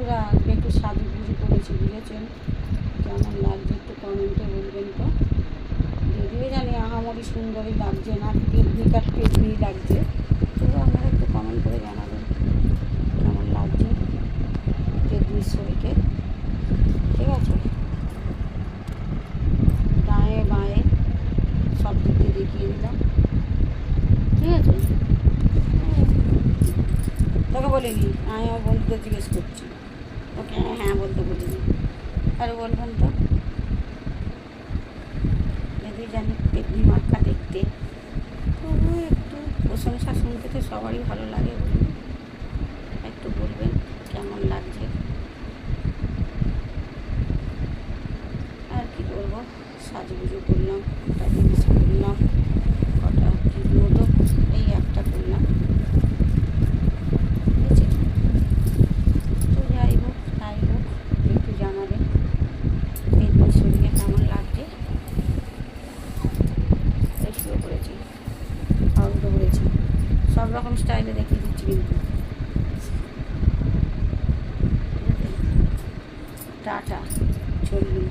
বন্ধুরা আজকে একটু সাজুগুজু করেছি, বুঝেছেন? কেমন লাগছে একটু কমেন্টে বলবেন তো। যদিও জানি আহামরি সুন্দরই লাগছে না, টেকনিকার টেকনি লাগছে, তবু আপনারা একটু কমেন্ট করে জানাবেন কেমন লাগছে টেকনিশ্বরীকে। ঠিক আছে, ডায়ে বাঁয়ে সব দিক দিয়ে দেখিয়ে দিলাম। ঠিক আছে, তোকে বলিনি, আমি আমার বন্ধুদের জিজ্ঞেস করছি, ওকে হ্যাঁ বলতে বলিনি। আরে বলবেন তো, যদি জানি পেটনি মার্কা দেখতে, তবু একটু প্রশংসা শুনতে তো সবারই ভালো লাগে, বলুন একটু বলবেন কেমন লাগছে। আর কি করবো, সাজুগুজু করলাম, কটা জিনিস করলাম, কটা মতো এই একটা করলাম, বুঝেছি? তো যাই হোক একটু জানাবেন পেটনির শরীরে কেমন লাগছে। শুরু করেছি, আউটডোর করেছি, সব রকম স্টাইলে দেখিয়ে দিচ্ছি কিন্তু। টাটা, চলুন।